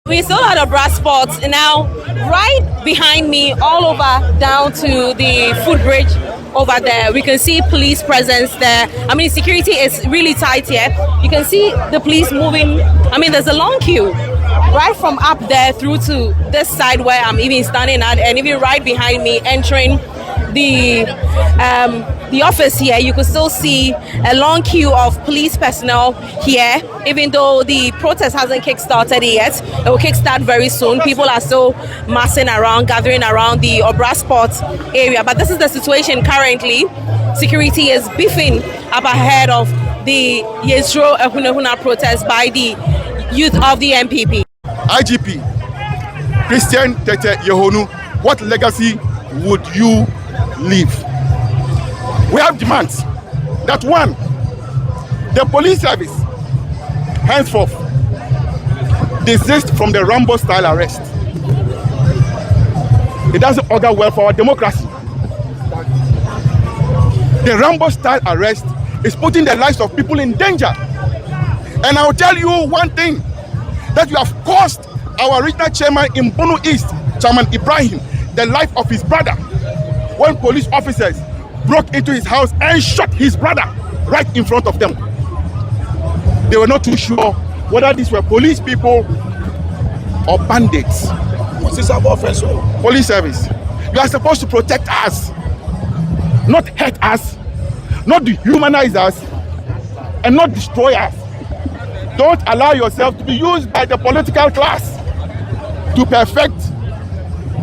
We still at a brass spot now, right behind me, all over down to the footbridge over there. We can see police presence there. I mean, security is really tight here. You can see the police moving. I mean, there's a long queue right from up there through to this side where I'm even standing at, and even right behind me entering the office here. You can still see a long queue of police personnel here, even though the protest hasn't kick-started yet. It will kick-start very soon. People are still massing around, gathering around the Obra Sport area. But this is the situation currently. Security is beefing up ahead of the Yesro Ehunehuna protest by the youth of the NPP. IGP, Christian Tete Yehonu, what legacy would you leave? We have demands that one, the police service henceforth desist from the Rambo style arrest. It doesn't augur well for our democracy. The Rambo style arrest is putting the lives of people in danger. And I'll tell you one thing, that you have cost our regional chairman in Bono East, Chairman Ibrahim, the life of his brother, when police officers broke into his house and shot his brother right in front of them. They were not too sure whether these were police people or bandits. Police service, you are supposed to protect us, not hurt us, not dehumanize us, and not destroy us. Don't allow yourself to be used by the political class to perfect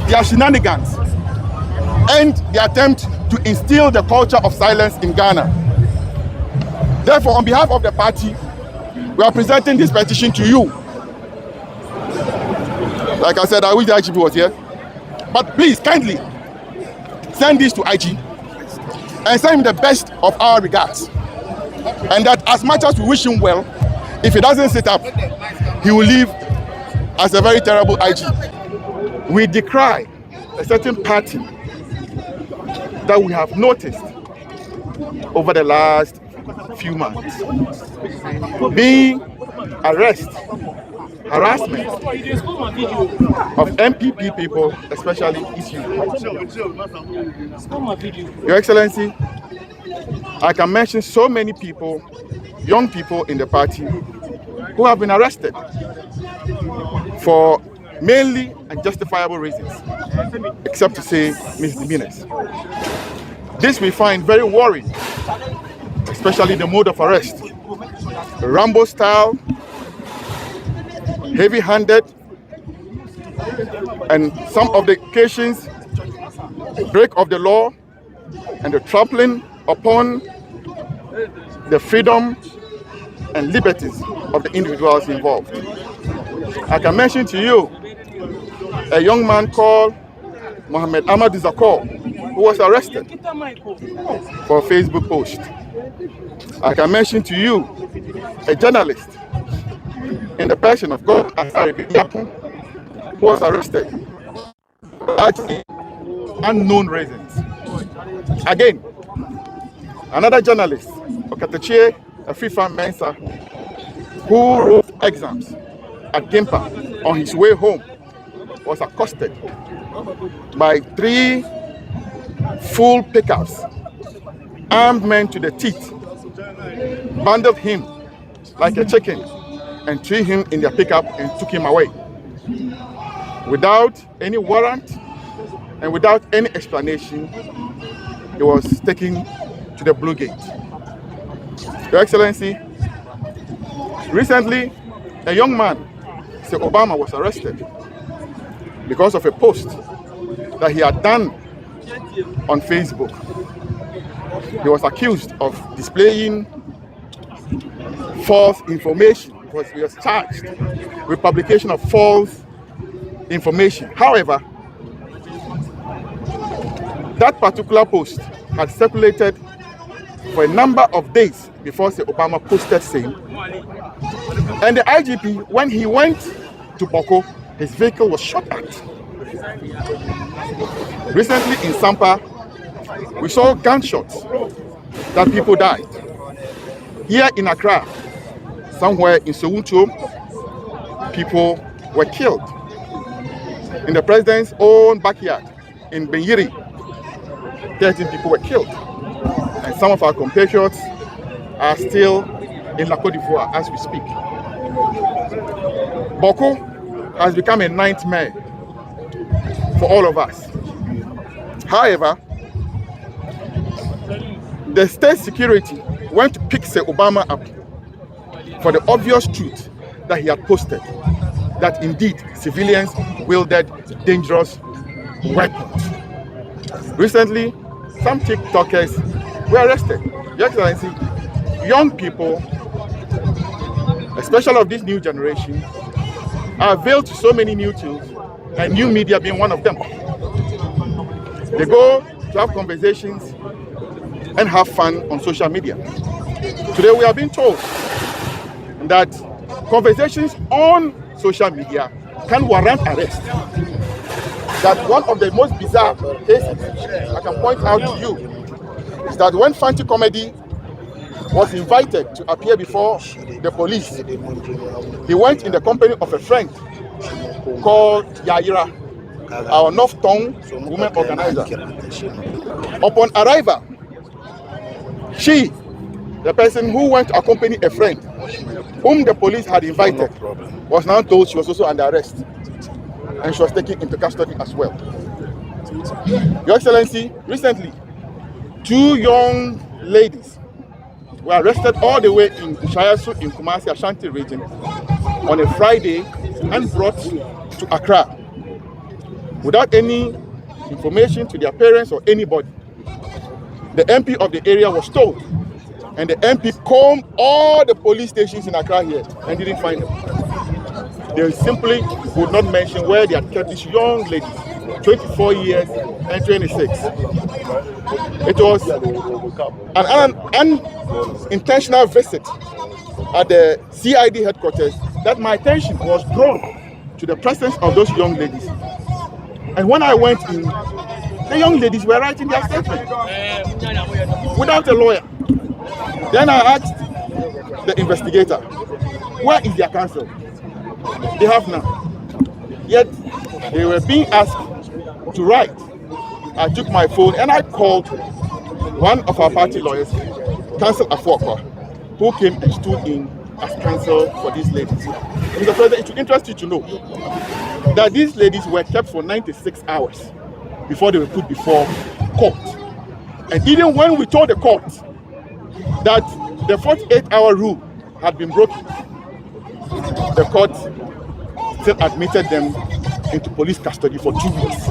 their shenanigans and the attempt to instill the culture of silence in Ghana. Therefore, on behalf of the party, we are presenting this petition to you. Like I said, I wish the IGP was here. But please, kindly, send this to IG and send him the best of our regards. And that as much as we wish him well, if he doesn't sit up, he will leave as a very terrible IG. We decry a certain party that we have noticed over the last few months being arrest, harassment of NPP people, especially issues. Your Excellency, I can mention so many people, young people in the party, who have been arrested for mainly unjustifiable reasons, except to say misdemeanors. This we find very worrying, especially the mode of arrest. Rambo style, heavy-handed, and some of the occasions break of the law and the trampling upon the freedom and liberties of the individuals involved. I can mention to you a young man called Mohammed Ahmad Zakor, who was arrested for a Facebook post. I can mention to you a journalist in the person of God, who was arrested for unknown reasons. Again, another journalist, Okatachie Afifa Mensa, who wrote exams at Gimpa on his way home, was accosted by 3 full pickups, armed men to the teeth, bundled him like a chicken and threw him in their pickup and took him away. Without any warrant and without any explanation, he was taken to the Blue Gate. Your Excellency, recently a young man, Mr. Obama, was arrested because of a post that he had done on Facebook. He was accused of displaying false information because he was charged with publication of false information. However, that particular post had circulated for a number of days before Mr. Obama posted same. And the IGP, when he went to Boko, his vehicle was shot at. Recently in Sampa, we saw gunshots that people died. Here in Accra, somewhere in Sowuntuo, people were killed in the president's own backyard in Benyiri. 13 people were killed. And some of our compatriots are still in La Côte d'Ivoire as we speak. Boko has become a nightmare for all of us. However, the state security went to pick Sir Obama up for the obvious truth that he had posted, that indeed civilians wielded dangerous weapons. Recently, some TikTokers were arrested. Your Excellency, young people, especially of this new generation, are veiled to so many new tools, and new media being one of them. They go to have conversations and have fun on social media. Today we are being told that conversations on social media can warrant arrest. That one of the most bizarre cases I can point out to you is that when Fanti Comedy was invited to appear before the police, he went in the company of a friend called Yaira, our North Tongue women organizer. Upon arrival, she, the person who went to accompany a friend whom the police had invited, was now told she was also under arrest and she was taken into custody as well. Your Excellency, recently, 2 young ladies were arrested all the way in Shayasu in Kumasi, Ashanti region on a Friday and brought to Accra without any information to their parents or anybody. The MP of the area was told, and the MP combed all the police stations in Accra here and didn't find them. They simply would not mention where they had kept these young ladies, 24 years and 26. It was an unintentional visit at the CID headquarters that my attention was drawn to the presence of those young ladies. And when I went in, the young ladies were writing their statement without a lawyer. Then I asked the investigator, where is their counsel? They have none. Yet they were being asked to write. I took my phone and I called one of our party lawyers, Counsel Afuokwa, who came and stood in as counsel for these ladies. Mr. President, it should interest you to know that these ladies were kept for 96 hours before they were put before court. And even when we told the court that the 48-hour rule had been broken, the court still admitted them into police custody for 2 weeks.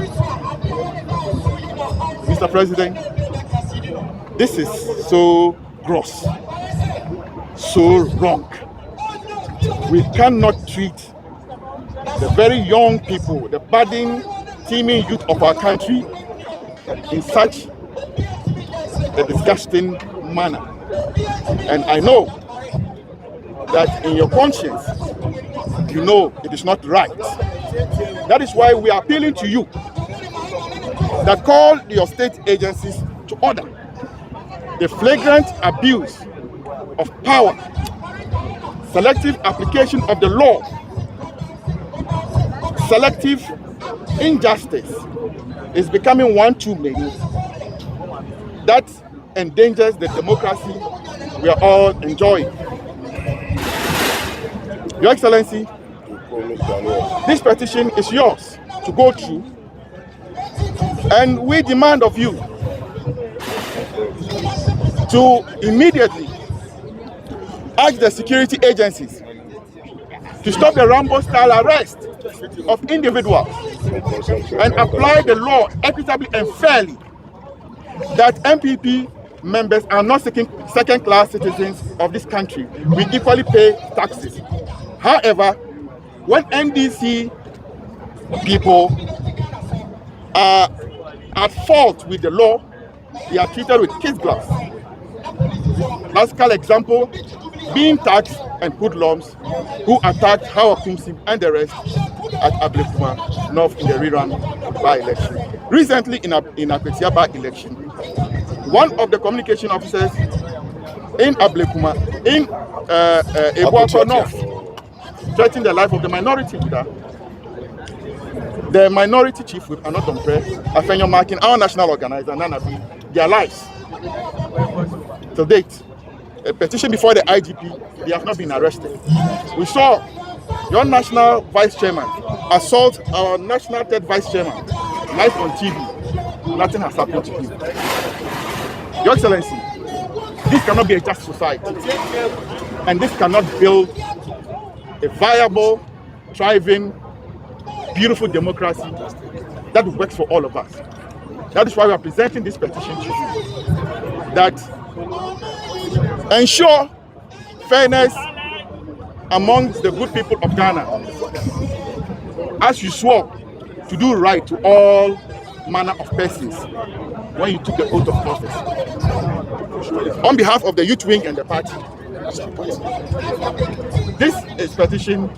Mr. President, this is so gross, so wrong. We cannot treat the very young people, the budding, teeming youth of our country in such a disgusting manner. And I know that in your conscience, you know it is not right. That is why we are appealing to you that call your state agencies to order the flagrant abuse of power, selective application of the law, selective injustice is becoming one too many. That endangers the democracy we are all enjoying. Your Excellency, this petition is yours to go through, and we demand of you to immediately urge the security agencies to stop the Rambo-style arrest of individuals and apply the law equitably and fairly, that NPP members are not second-class citizens of this country. We equally pay taxes. However, when NDC people are at fault with the law, they are treated with kid gloves. Classical example being taxed and hoodlums who attacked Howard Kumsim and the rest at Ablekuma North in the rerun by-election. Recently in Akwetia by-election, one of the communication officers in Ablekuma, in Ebuako North, threatened the life of the minority leader the minority chief with Anodompre, Afenyo Markin, our national organizer, Nanabi, their lives. To date, a petition before the IGP, they have not been arrested. We saw your national vice chairman assault our national third vice chairman live on TV. Nothing has happened to him. Your Excellency, this cannot be a just society, and this cannot build a viable, thriving, beautiful democracy that works for all of us. That is why we are presenting this petition to you, that ensure fairness amongst the good people of Ghana, as you swore to do right to all manner of persons when you took the oath of office. On behalf of the youth wing and the party, this is petition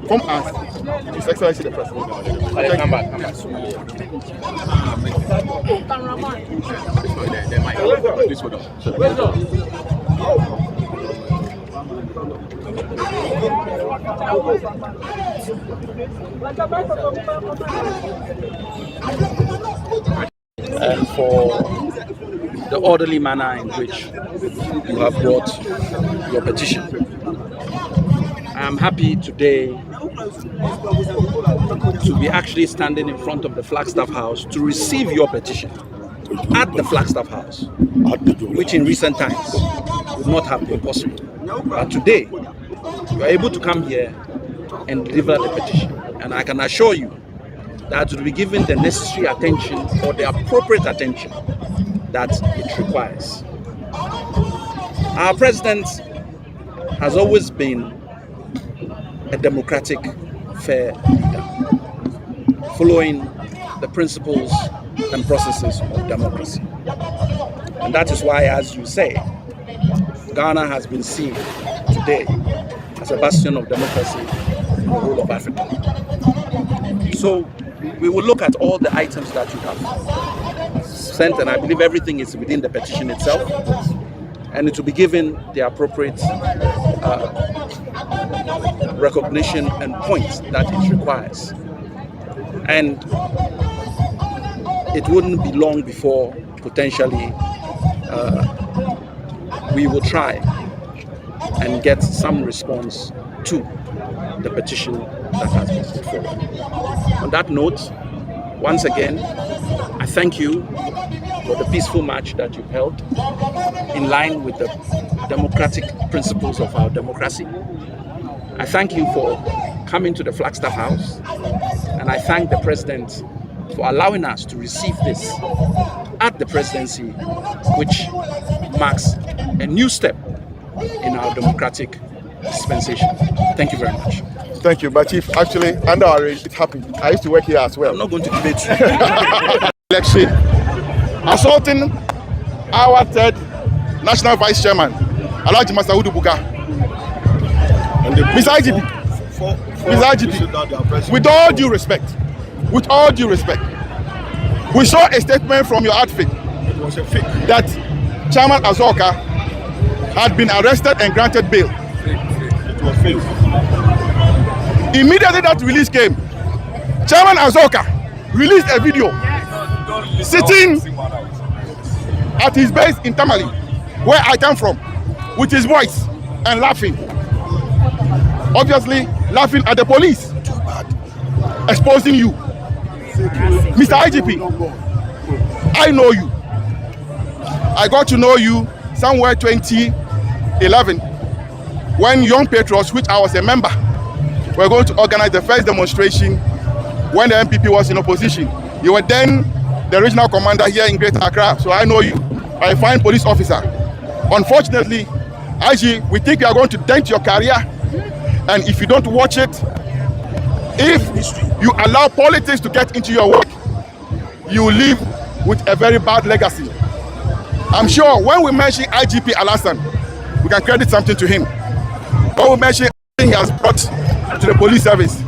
from us, His Excellency the President. And for the orderly manner in which you have brought your petition. I am happy today to be actually standing in front of the Flagstaff House to receive your petition at the Flagstaff House, which in recent times would not have been possible. But today, you are able to come here and deliver the petition. And I can assure you that will be given the necessary attention or the appropriate attention that it requires. Our president has always been a democratic, fair leader, following the principles and processes of democracy. And that is why, as you say, Ghana has been seen today as a bastion of democracy in the whole of Africa. So we will look at all the items that you have sent, and I believe everything is within the petition itself, and it will be given the appropriate recognition and points that it requires. And it wouldn't be long before potentially we will try and get some response to the petition that has been put forward. On that note, once again, I thank you for the peaceful march that you've held in line with the democratic principles of our democracy. I thank you for coming to the Flagstaff House, and I thank the President for allowing us to receive this at the presidency, which marks a new step in our democratic dispensation. Thank you very much. Thank you, but Chief, actually, under our reign, it happened. I used to work here as well. I'm not going to debate you. Election, assaulting our third national vice chairman, Alhaji Masaudu Buga. Mr. IGP, with all due respect, we saw a statement from your outfit that Chairman Azoka had been arrested and granted bail. It was fake. Immediately that release came, Chairman Azoka released a video sitting at his base in Tamale, where I come from, with his voice and laughing. Obviously, laughing at the police, exposing you. Mr. IGP, I know you. I got to know you somewhere 2011 when Young Patriots, which I was a member, were going to organize the first demonstration when the NPP was in opposition. You were then the regional commander here in Greater Accra, so I know you. I fine police officer. Unfortunately, IG, we think you are going to dent your career, and if you don't watch it, if you allow politics to get into your work, you will live with a very bad legacy. I'm sure when we mention IGP Alassane, we can credit something to him. When we mention he has brought to the police service,